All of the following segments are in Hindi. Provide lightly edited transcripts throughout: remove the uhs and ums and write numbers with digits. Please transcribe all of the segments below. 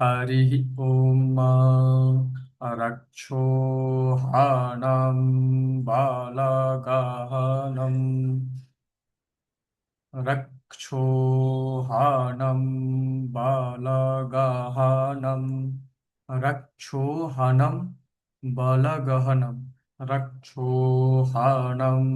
हरिः ॐ रक्षोहाणं बालगहनं रक्षोहाणं बालगहनं रक्षोहाणं बालगहनं रक्षोहाणं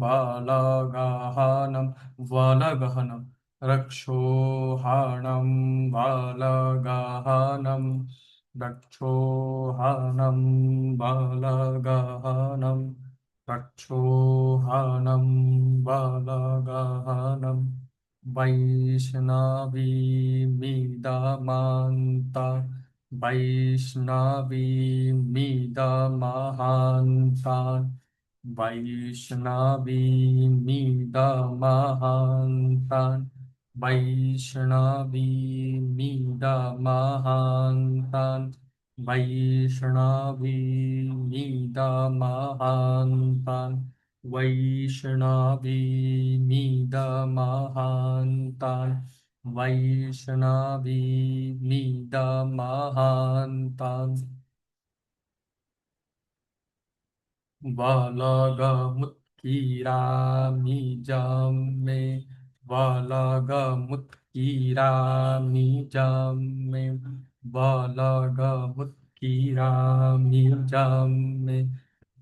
बालगहनं बालगहनं रक्षोहाणं बालगहनं रक्षोहाणं बालगहनं रक्षोहानं बालगहनं वैष्णवीमिदमान्ता वैष्णवीमिदमहान्तान् वैष्णवीमिदमहान्तान् वैष्णवीमिदमहान्तान् वैष्णवीमिदमहान्तान् वैष्णवीमिदमहान्तान् वैष्णवीमिदमहान्तान् वलगमुत्किरामिजम्मे वलगमुत्किरामिजम्मे वलगमुत्किरामिजम्मे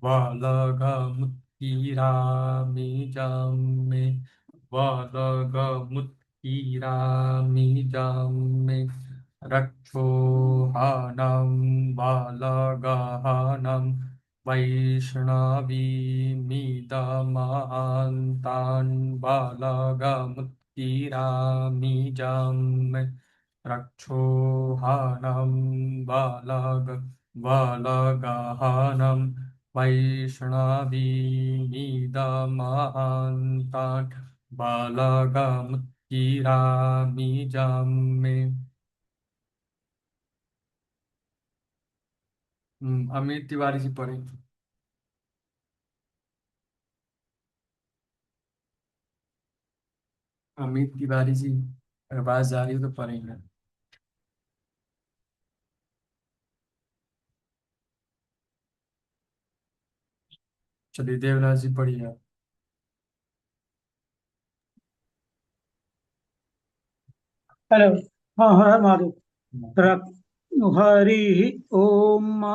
वलगमुत्किरामिजम्मे वलगमुत्किरामिजम्मे रक्षोहानं बलगहनं वैष्णवीमिदमहान्तान् बालगमुत्किरामिजम् रक्षोहानं बालगहनं वैष्णवीमिदमहान्तान् बालगमुत्किरामिजम्। अमित तिवारी जी पढ़े। अमित तिवारी जी अगर बात जा रही हो तो पढ़ेंगे। चलिए देवराज जी पढ़िए आप। हेलो। हाँ हाँ मारू। हम्म, रक् हरिः ॐ मा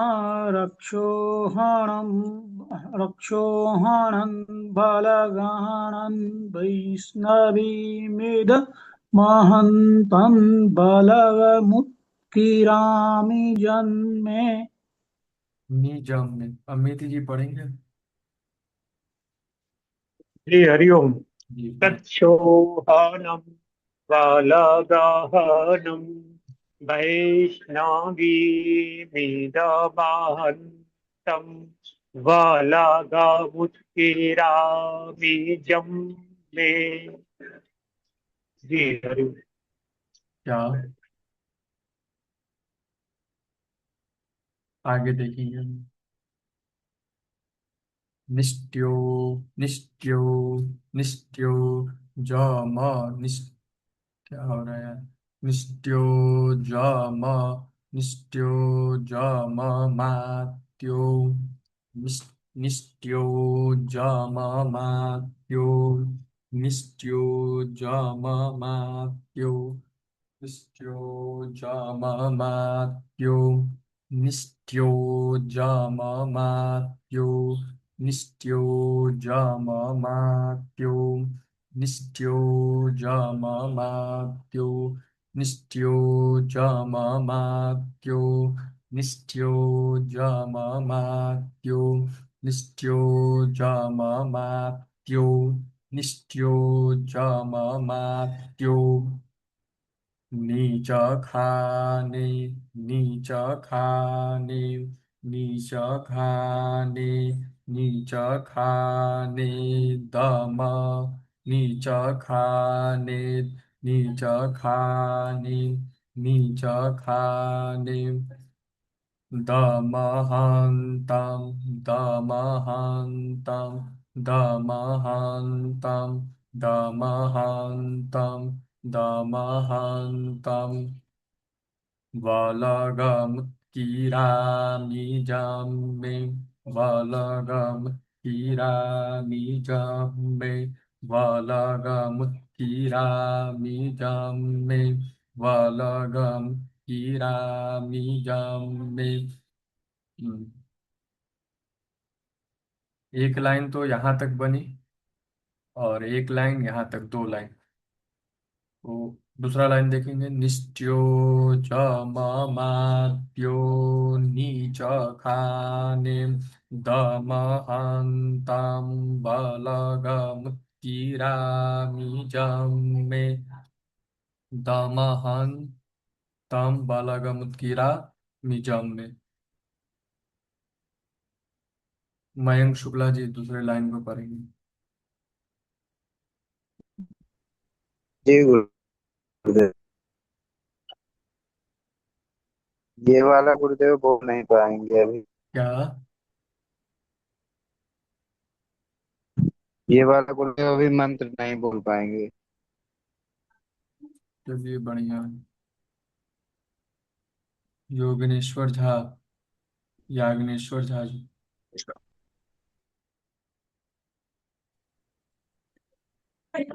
रक्षोहाणं रक्षोहाणं बलगहनं वैष्णवीमिद महन्तं बलगमुत्किरामि जन्मे। निजम में अमित जी पढ़ेंगे। श्री हरिओम। जी पढ़े। तक्षोहानं बालगाहनं वैष्णवी मिदमाहन्तं बालगामुत्किरामिजं मे। जी हरि। क्या आगे देखेंगे। निष्ट्यो निष्ट्यो निष्ट्यो जम निष्ट क्या हो रहा है यार। निष्ट्यो जम निष्ट्यो जम मात्यो निष्ट्यो जम मात्यो निष्ट्यो जम मात्यो निष्ट्यो जम मात्यो निष्ट्यो जम मात्यो निष्ट्यो जम मात्यो निष्ट्यो जममात्यो निष्ट्यो जममात्यो निष्ट्यो जममात्यो निष्ट्यो जममात्यो निष्ट्यो जममात्यो नीच खाने नीच खाने नीच खाने नीच खाने दम नीच खाने नीच खाने नीच खाने दमहान्तं दमहान्तं दमहान्तं दमहान्तं दमहान्तं वलगमुत्किरामिजाम्मे वलगमुत्किरामिजाम्मे वलगमुत्किरामिजाम्मे वलगमुत्किरामिजाम्मे। हम्म, एक लाइन तो यहाँ तक बनी और एक लाइन यहाँ तक, दो लाइन। तो दूसरा लाइन देखेंगे, निश्चयो च ममाप्यो नीच खाने दमहन्तं बलगमुत्किरामिजम्मे दमहन्तं बलगमुत्किरामिजम्मे। मयंक शुक्ला जी दूसरे लाइन को पढ़ेंगे। जी गुरुदेव। ये वाला गुरुदेव बोल नहीं पाएंगे अभी। क्या? ये वाला गुरुदेव अभी मंत्र नहीं बोल पाएंगे। चलिए बढ़िया। योगनेश्वर झा, याग्नेश्वर झा जी।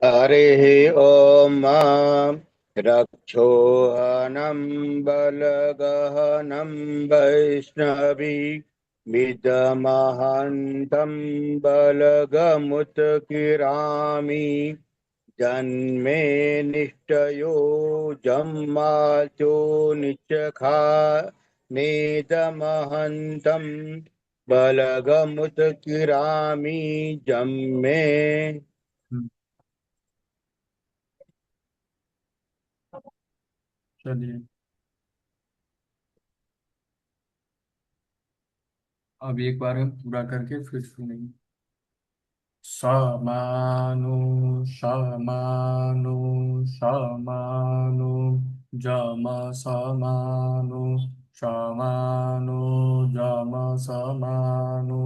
हरे ओम रक्षोहनं बलगहनं वैष्णवी विदमहन्तं बलगमुत्किरामि जन्मे निष्ठयो जम्माचो निचखा नेदमहन्तं बलगमुत्किरामि जम्मे। हम्म, चलिए अब एक बार हम पूरा करके फिर सुनेंगे। समानु समानु समानु जम समानु समानु जम समानु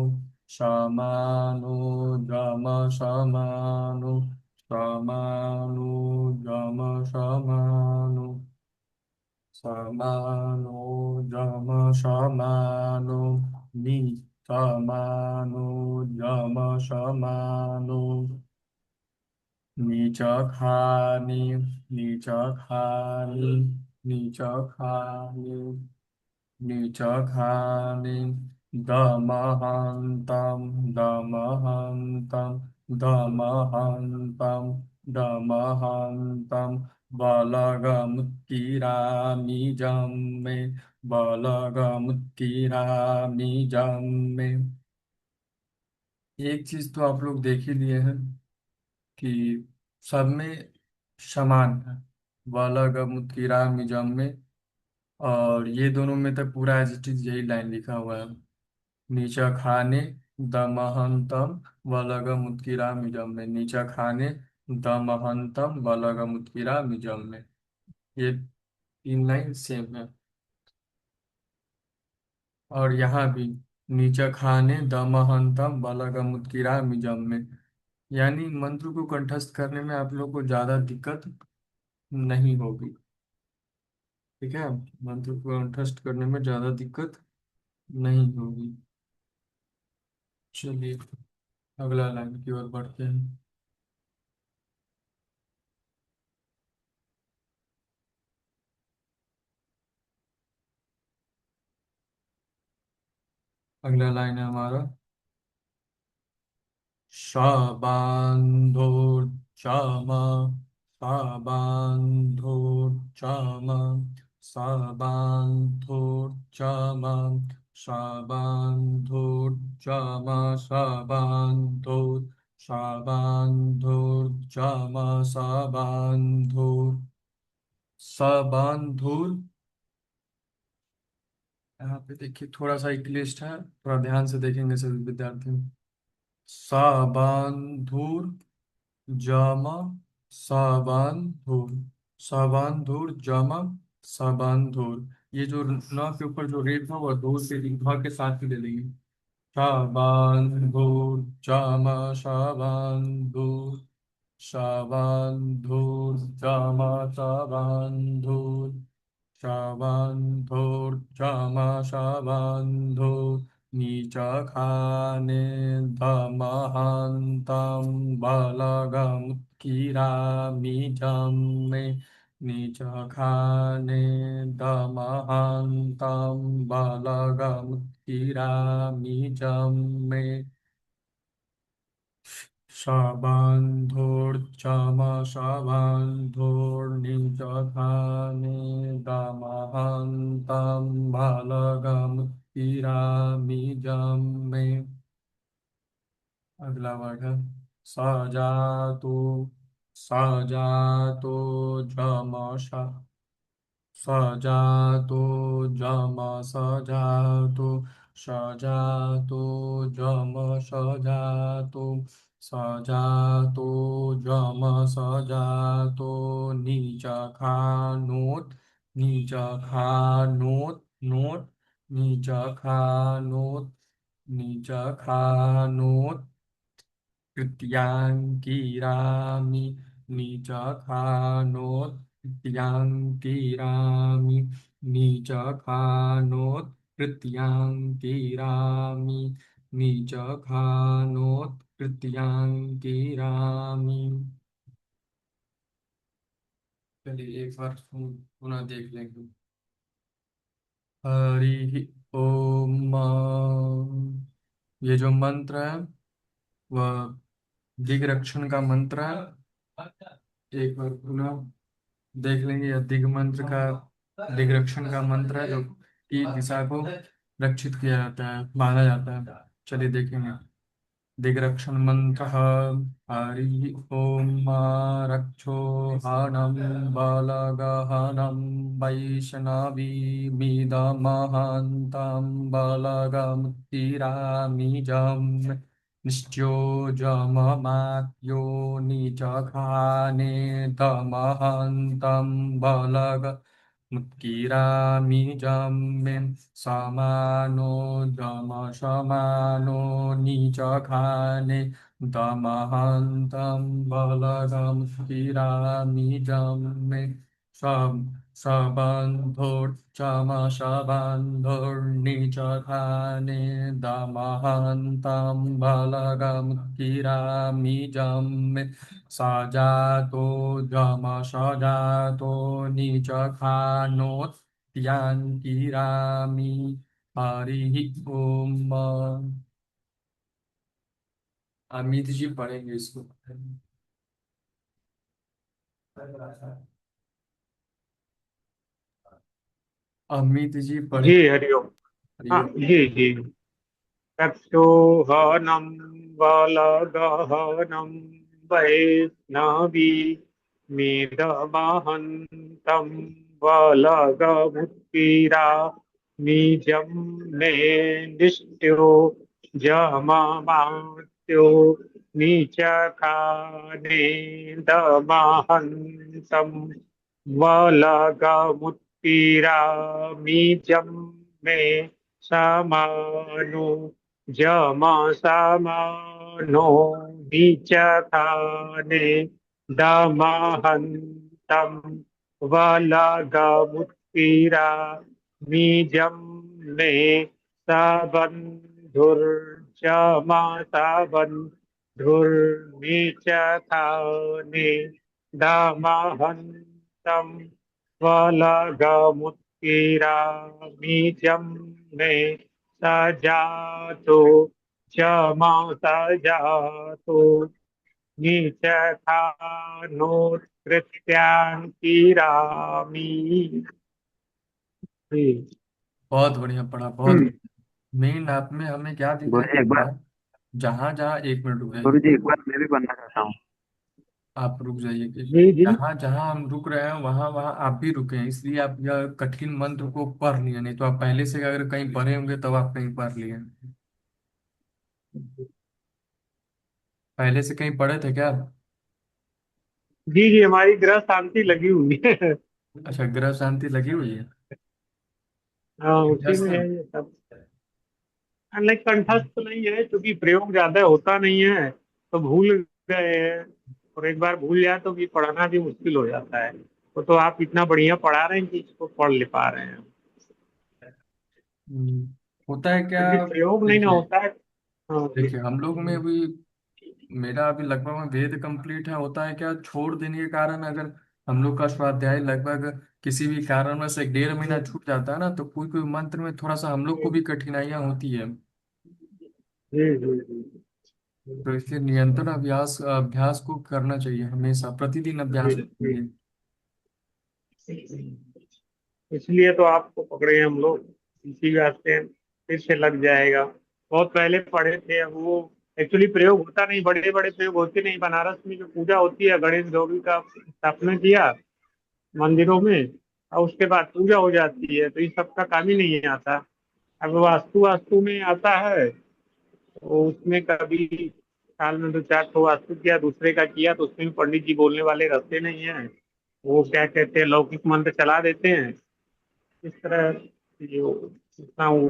समानु जम समानु समानु जम समानु समानो जम समानो नि समानो जम समानो नीच खानि नीच खानि नीच खानि नीच खानि दमहन्तं दमहन्तं दमहन्तं दमहन्तं बलगमुत्किरामिजम्मे बलगमुत्किरामिजम्मे। एक चीज तो आप लोग देख ही लिए हैं कि सब में समान है, बलगमुत्किरामिजम्मे। और ये दोनों में तो पूरा एज इट इज यही लाइन लिखा हुआ है, नीचा खाने दमहंतम वलगम उत्कीरा मिजम में, नीचा खाने दमहंतम वलगम उत्कीरा मिजम में। ये तीन लाइन सेम है। और यहाँ भी नीचा खाने दमहंतम वलगम उत्कीरा मिजम में, यानी मंत्र को कंठस्थ करने में आप लोग को ज्यादा दिक्कत नहीं होगी। ठीक है, मंत्र को कंठस्थ करने में ज्यादा दिक्कत नहीं होगी। चलिए अगला लाइन की ओर बढ़ते हैं। अगला लाइन है हमारा, शाबान्धोर्चामा शाबान्धोर्चामा शाबान्धोर्चामा शाबान्धोर्चामा शाबान्धोर् शाबान्धोर्चामा शाबान्धोर् शाबान्धोर्। यहाँ पे देखिए थोड़ा सा एक लिस्ट है, थोड़ा ध्यान से देखेंगे सभी विद्यार्थी। साबान जामा साबान धूर, साबान धूर जामा साबान धूर। ये जो न के ऊपर जो रेट था वह धूर से रीठा के साथ ही ले लेंगे। साबान धूर जामा साबान धूर साबान धूर जामा साबान धूर शाबान्धोर्जमशाबान्धो नीचखाने दमहान्तं बलगमुत्किरामि जम्मे नीचखाने दमहान्तं बलगमुत्किरामि जम्मे शाबान्धोर्जमशाबान्धोर्निजधाने दमहान्तं बलगमुत्किरामि जम्मे। अगला वर्ड है सजातो सजातो जमशा सजातो जम सजातो सजातो जम सजातो सजातो जम सजातो नीच खानोत नीच खानोत नोत नीच खानोत नीच खानोत कृत्याङ्किरामि नीचखानोत् कृत्याङ्किरामि नीचखानोत् कृत्याङ्किरामि नीचखानोत् कृत्याङ्किरामि। चलिए एक बार पुनः देख लेंगे। हरि ओम। ये जो मंत्र है वह दिग्रक्षण का मंत्र है। एक बार पुनः देख लेंगे। यह दिग मंत्र का दिग्रक्षण का मंत्र है जो कि दिशा को रक्षित किया जाता है, माना जाता है। चलिए देखेंगे। दिग्रक्षण मंत्र हरि ओम रक्षो हनम बलगहनम वैष्णवी मिदमहन्तं बलगमुत्तिरामिजम् निश्चोजममात्यो निचखाने दमहन्तं बलग मुत्किरामि जम्मे समानो दम समानो नीचखाने दमहन्तं बलगमुत्किरामि जम्मे सब सबन्धोर्चमशबन्धोर्निचखाने दमहन्तं बलगमुत्किरामि जम्मे सजातो जम सजातो नीचखानोत् यान्किरामि। हरि ओम। अमित जी पढ़ेंगे इसको। अमित जी पढ़े। जी हरिओम। हरि हाँ ओम। जी जी। रक्षोहनं बलगहनं वैष्णवी मेदमहन्तं बलगमुत्किरा निजं मे निष्ट्यो जममात्यो नीचखाने दमहन्तं बलगमुत्किरामीजं मे समानो जम समानो नीचखाने दमहन्तं वलगमुत्किरा निजं मे सबन्धुर्जम सबन्धुर्नीचखाने दमहन्तं वलगमुत्किरामीजं मे सजातो क्षमा सजातो नीचखानोत्कृत्यान्किरामि। बहुत बढ़िया पढ़ा, बहुत। हम्म। मेन आप में हमें क्या दिखाई गुरुजी एक देता बार है। जहां जहां एक मिनट रुक जाइए। गुरुजी एक बार मैं भी पढ़ना चाहता हूँ। आप रुक जाइए कि जी जी जहां जहां हम रुक रहे हैं वहां वहां आप भी रुके हैं, इसलिए आप यह कठिन मंत्र को पढ़ लिए। नहीं तो आप पहले से अगर कहीं पढ़े होंगे तब आप कहीं पढ़ लिए। पहले से कहीं पढ़े थे क्या आप? जी जी, हमारी गृह शांति लगी हुई है। अच्छा, ग्रह शांति लगी हुई है। हाँ, उसी में कंठस्थ है? है ये सब। लाइक कंठस्थ तो नहीं है क्योंकि प्रयोग ज्यादा होता नहीं है, तो भूल गए हैं। और एक बार भूल जाए तो भी पढ़ना भी मुश्किल हो जाता है। वो तो आप इतना बढ़िया पढ़ा रहे हैं कि इसको पढ़ ले पा रहे हैं। हम्म, होता है क्या। क्योंकि प्रयोग नहीं ना देखिए, होता है। हाँ जी। देखिए हम लोग में भी, मेरा अभी लगभग में वेद कंप्लीट है। होता है क्या, छोड़ देने के कारण अगर हम लोग का स्वाध्याय लगभग किसी भी कारण से 1.5 महीना छूट जाता है ना, तो कोई कोई मंत्र में थोड़ा सा हम लोग को भी कठिनाइयां होती है। जी तो इसलिए निरंतर अभ्यास अभ्यास को करना चाहिए, हमेशा प्रतिदिन अभ्यास जी। करिए। इसलिए तो आपको पकड़े हैं हम लोग, इसी वास्ते फिर से लग जाएगा। बहुत पहले पढ़े थे, अब वो एक्चुअली प्रयोग होता नहीं, बड़े बड़े प्रयोग होते नहीं। बनारस में जो पूजा होती है, गणेश गौरी का स्थापना किया मंदिरों में, और उसके बाद पूजा हो जाती है, तो इस सब का काम ही नहीं आता। अब वास्तु वास्तु में आता है, तो उसमें कभी साल में 2 4 ठो वास्तु किया, दूसरे का किया, तो उसमें भी पंडित जी बोलने वाले रहते नहीं है। वो क्या कहते हैं, लौकिक मंत्र चला देते हैं। इस तरह जो इतना वो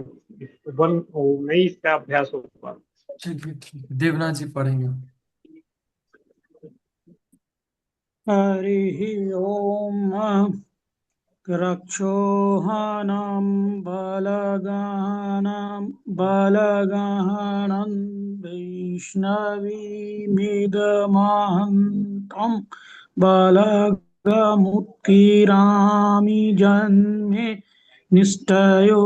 नहीं इसका अभ्यास हो पाता। चलिए ठीक है, देवनाथ जी पढ़ेंगे। हरिः ओम् रक्षोहानां बलगहनं वैष्णवीमिदमहन्तं बलगमुत्किरामि जन्मे निष्ठयो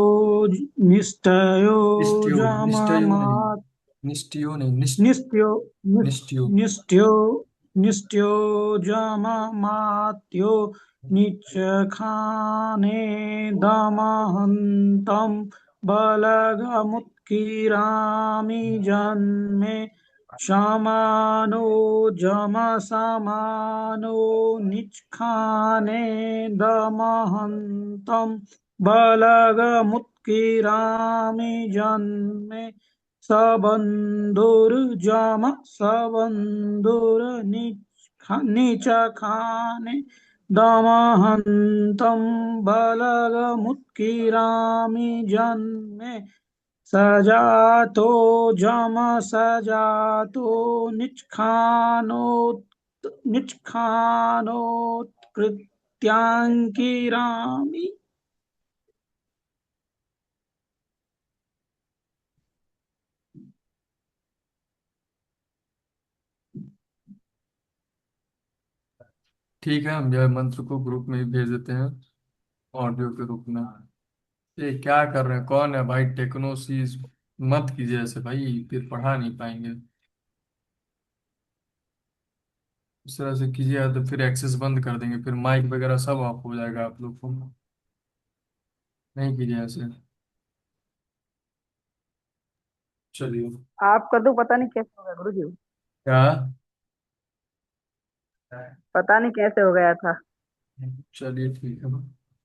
निष्ठयो निष्ठियो, निष्ठयो नहीं, जममात् निष्ठियो नहीं, निष्ट्यो निष्ठियो। निष्ट्यो निष्ट्यो जममात्यो निचखाने दमहन्तं बलगमुत्किरामि जन्मे समानो जमसमानो निचखाने दमहन्तं बलगमुत्किरामि जन्मे सबन्धुर्जम सबन्धुर्निचखाने दमहन्तं बलगमुत्किरामि जन्मे सजातो जम सजातो निचखानोत्कृत्याङ्किरामि। ठीक है, हम यह मंत्र को ग्रुप में ही भेज देते हैं, ऑडियो के रूप में। ये क्या कर रहे हैं, कौन है भाई, टेक्नोसीज मत कीजिए ऐसे भाई, फिर पढ़ा नहीं पाएंगे। इस तरह से कीजिए तो फिर एक्सेस बंद कर देंगे, फिर माइक वगैरह सब ऑफ हो जाएगा आप लोग को। नहीं कीजिए ऐसे। चलिए। आपका तो पता नहीं कैसे हो गया गुरु जी। क्या। पता नहीं कैसे हो गया था। चलिए ठीक है।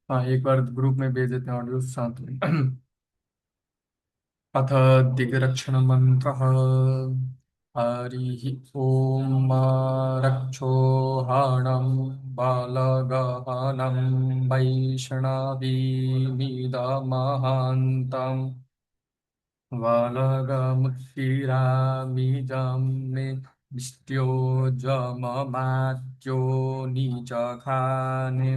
हाँ, एक बार ग्रुप में भेज देते हैं ऑडियो साथ में। अथ दिग्रक्षणमन्त्रः। हरिः ॐ रक्षोहाणं बालगहनं वैष्णवीमिदमहान्तम् वालगमुत्किरामिजं मे मृत्योर्जममात्यो नीचखाने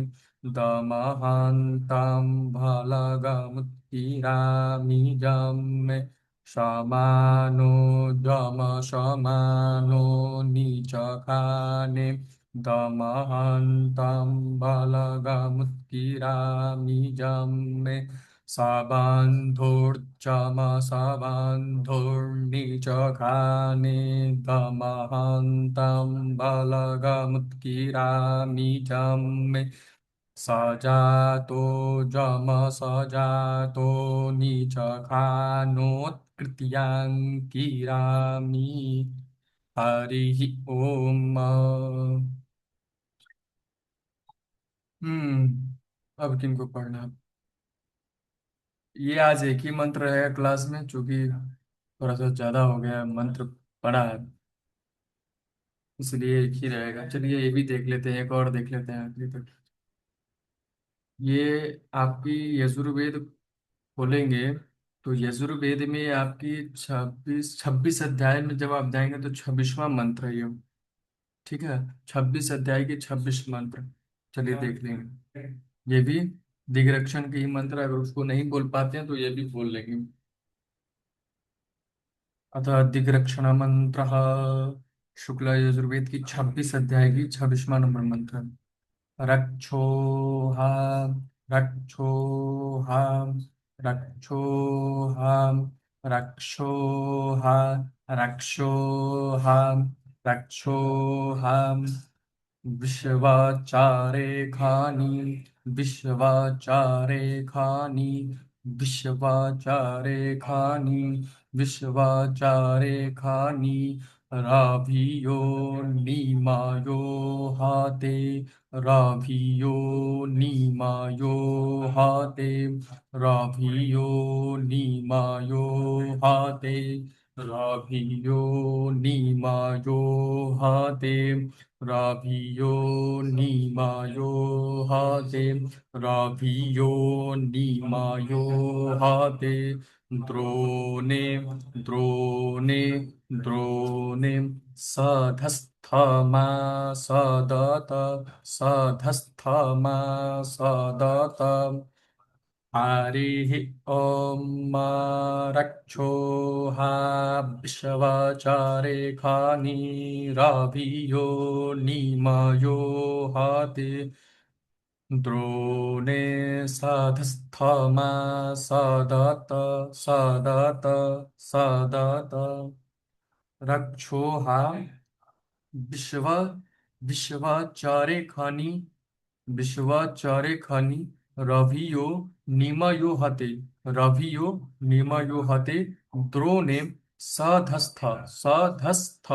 दमहान्तं भलगमुत्किरामिजं मे समानो दम समानो नीचखाने दमहान्तं भलगमुत्किरामिजं मे साबान्धोर्जमसाबान्धोर्निचखाने दमहान्तं बलगमुत्किरामिजं मे सजातो जम सजातो निचखानोत्कृत्याङ्किरामि। हरिः ओम। अब किनको पढ़ना है? ये आज एक ही मंत्र है क्लास में, चूंकि थोड़ा सा ज्यादा हो गया है मंत्र पढ़ा है, इसलिए एक ही रहेगा। चलिए ये भी देख लेते हैं, एक और देख लेते हैं आखिरी तक। ये आपकी यजुर्वेद खोलेंगे, तो यजुर्वेद में आपकी 26 अध्याय में जब आप जाएंगे तो 26वां मंत्र है ये। ठीक है, 26 अध्याय के 26 मंत्र। चलिए देख लेंगे। ये भी दिग्रक्षण के ही मंत्र, अगर उसको नहीं बोल पाते हैं तो ये भी बोल लेंगे। अतः दिग्रक्षण मंत्र, शुक्ला यजुर्वेद की 26 अध्याय की 26वां नंबर मंत्र। रक्षोहा, रक्षोहा, रक्षोहा, रक्षोहा, रक्षोहा, रक्षोहा, विश्वाचारे खानी, विश्वाचारे खानी, विश्वाचारे खानी, विश्वाचारे खानी, राभियो नीमायो हाते, राभियो नीमायो हाते, राभियो नीमायो हाते, राभियो नीमायो हाते, राभियो नीमायो हाते, राभियो नीमायो हाते, द्रोणे, द्रोणे, द्रोणे, सधस्थमा सदत, सधस्थमा सदत, हरिः ॐ मा रक्षोहा, विश्वाचारे खानी, राभियो नीमायो हाते, द्रोणे सधस्थमा सदत, सदत, सदत, रक्षोहा, विश्व, विश्वाचारे खानी, विश्वाचारे खानी, रवियो निमयो हते, रवियो निमयो हते, द्रोणे सधस्थ, सधस्थ,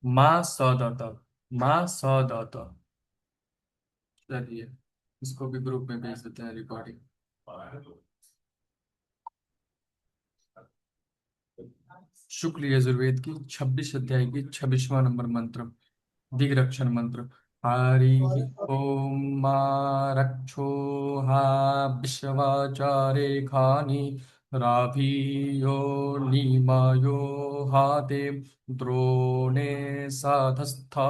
माँ सदत, माँ सदत। चलिए इसको भी ग्रुप में भेज देते हैं रिकॉर्डिंग। शुक्ल यजुर्वेद की 26 अध्याय की 26वां नंबर मंत्र, दिग्रक्षण मंत्र। हरि ओम मा रक्षोहा, विश्वाचारे खानी, राभियो नीमायो हाते, द्रोणे साधस्था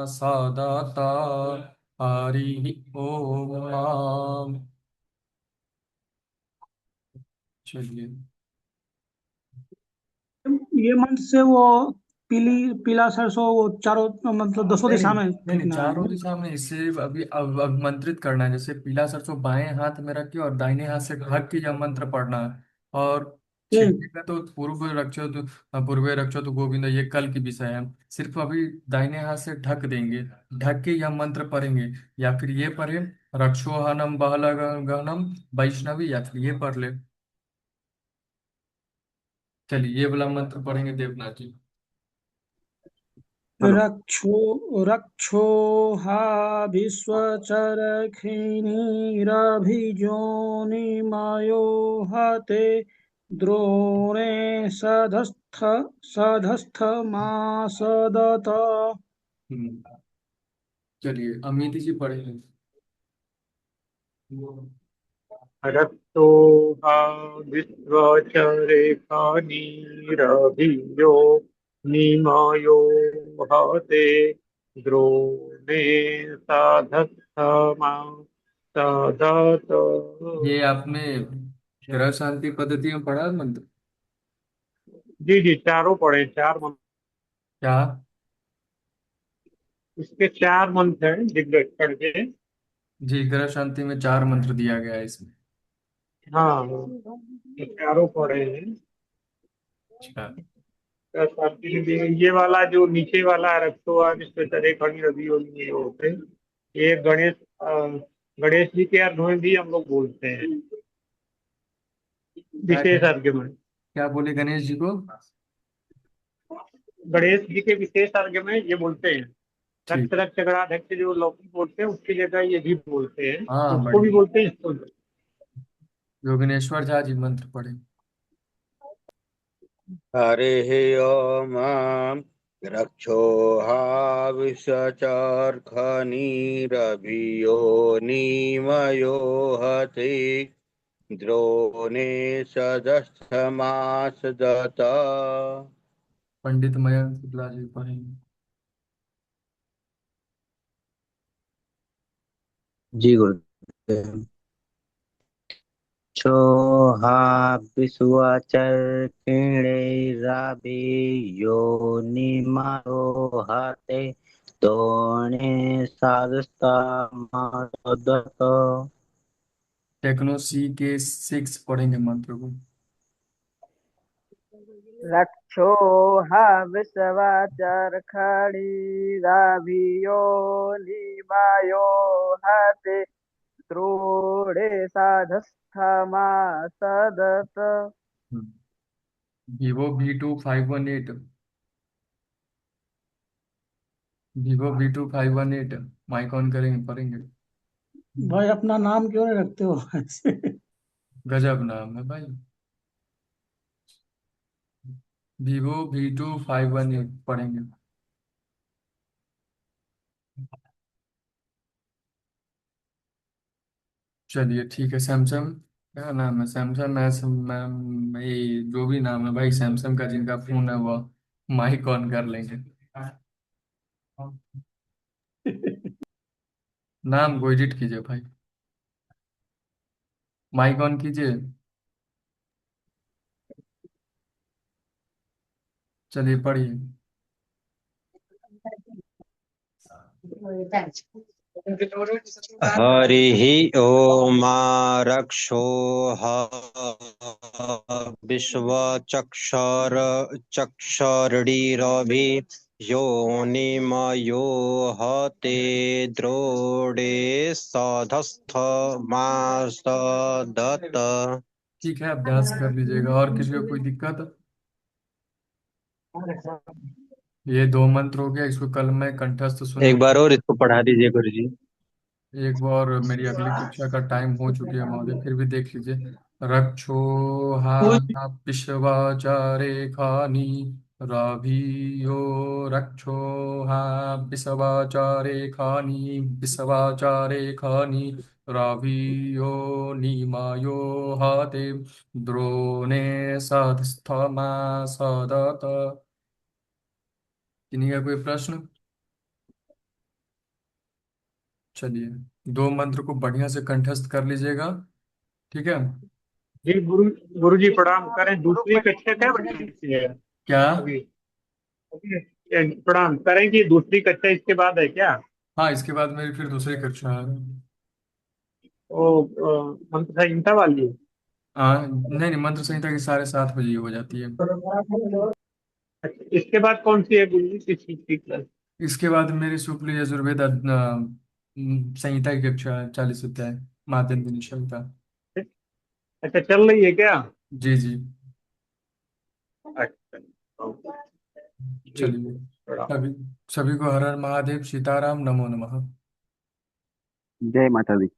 सदत, हरि ओम। चलिए। ये मंत्र से वो पीली पीला सरसों वो चारों मतलब दसों नहीं दिशा नहीं में नहीं नहीं, फेंकना है चारों ना। दिशा में इसे अभी अभिमंत्रित करना है। जैसे पीला सरसों बाएं हाथ में रख के और दाहिने हाथ से ढक के यह मंत्र पढ़ना है। और ठीक। छिड़केगा तो पूर्व रक्षो तो गोविंद, ये कल की विषय है। सिर्फ अभी दाहिने हाथ से ढक देंगे, ढक के यह मंत्र पढ़ेंगे। या फिर ये पढ़े रक्षोहनम बहला गहनम वैष्णवी, या फिर ये पढ़ ले। चलिए ये वाला मंत्र पढ़ेंगे देवनाथ जी। हेलो। रक्षो रक्षोहा विश्वचरखिनीरभिजोनिमयो हते, द्रोणे सधस्थमासदत। हम्म, चलिए अमित जी पढ़ेंगे। रक्तोहा विश्वचरेखानीरभियो निमायो हते, द्रोणे साधस्थमा सदत। ये आपने ग्रह शांति पद्धति में पढ़ा है मंत्र? जी जी, चारों पढ़े, चार मंत्र। क्या? इसके चार मंत्र हैं दिग्गज के। जी, ग्रह शांति में 4 मंत्र दिया गया है इसमें। हाँ, ये चारों पढ़े हैं। अच्छा। ये वाला जो नीचे वाला रखो आज इस पे तरह खड़ी रवि होगी ये होते हैं। ये गणेश गणेश जी के अर्घ में भी हम लोग बोलते हैं, क्या विशेष अर्घ में। क्या बोले गणेश जी को? गणेश जी के विशेष अर्घ में ये बोलते हैं। रक्त ठीक। रक्त गणाध्यक्ष जो लौकी बोलते हैं उसकी जगह ये भी बोलते हैं, हाँ उसको भी बढ़िया। बोलते हैं, इसको भी। योगेश्वर झा जी मंत्र पढ़े। हरिः ओम रक्षोहाविषचर्खनीरभियो निमयो हते, द्रोणे सदस्थमासदत। पंडित मयंक शुक्ला जी पढ़ेंगे। जी गुरुदेव। छोहा विश्वाचर किणे राबी योनि मारो हाते दोणे साधस्ता मादत। टेक्नो सी के 6 पढ़ेंगे मंत्र को। रक्षोहा विश्वाचर खड़ी राभियो निमायो हाते द्रोणे साधस्थमा सदत। Vivo V2518, Vivo V2518, mic on करेंगे पढ़ेंगे। भाई अपना नाम क्यों नहीं रखते हो ऐसे? गजब नाम है भाई। Vivo V2518 पढ़ेंगे। चलिए ठीक है। सैमसंग, क्या नाम है? सैमसंग है ये जो भी नाम है भाई, सैमसंग का जिनका फोन है वो माइक ऑन कर लेंगे। नाम को एडिट कीजिए भाई, माइक ऑन कीजिए। चलिए पढ़िए। हरिः ओम रक्षोः विश्वचक्षर चक्षुर्दिरभि योनिमयो हते द्रोणे सधस्थमासदत्। ठीक है, अभ्यास कर लीजिएगा। और किसी को कोई दिक्कत? ये 2 मंत्र हो गया, इसको कल मैं कंठस्थ एक बार सुनाऊंगा। और इसको पढ़ा दीजिए गुरु जी। एक बार, मेरी अगली कक्षा का टाइम हो चुकी है महोदय, फिर भी देख लीजिए। रक्षोहा विश्वाचारे खानी राभियो, रक्षोहा विश्वाचारे खानी विश्वाचारे खानी राभियो निमायो हाते द्रोणे सधस्थमा सदत। किन्हीं का कोई प्रश्न? चलिए, 2 मंत्र को बढ़िया से कंठस्थ कर लीजिएगा, ठीक है। जी गुरु जी प्रणाम करें। गुरु दूसरी कक्षा क्या बची है क्या? अभी? अभी प्रणाम करें कि दूसरी कक्षा इसके बाद है क्या? हाँ, इसके बाद मेरी फिर दूसरी कक्षा है। वो मंत्र संहिता वाली? हाँ नहीं नहीं, मंत्र संहिता की 7:30 बजे हो जाती है। अच्छा, इसके बाद कौन सी है गुरु जी, किस चीज की क्लास? इसके बाद मेरी शुक्ल यजुर्वेद संहिता की कक्षा है, 40 अध्याय, माध्यम संहिता। अच्छा, चल रही है क्या? जी जी। अच्छा, जी चलिए, प्रणाम। सभी सभी को हर हर महादेव, सीताराम, नमो नमः। जय माता दी।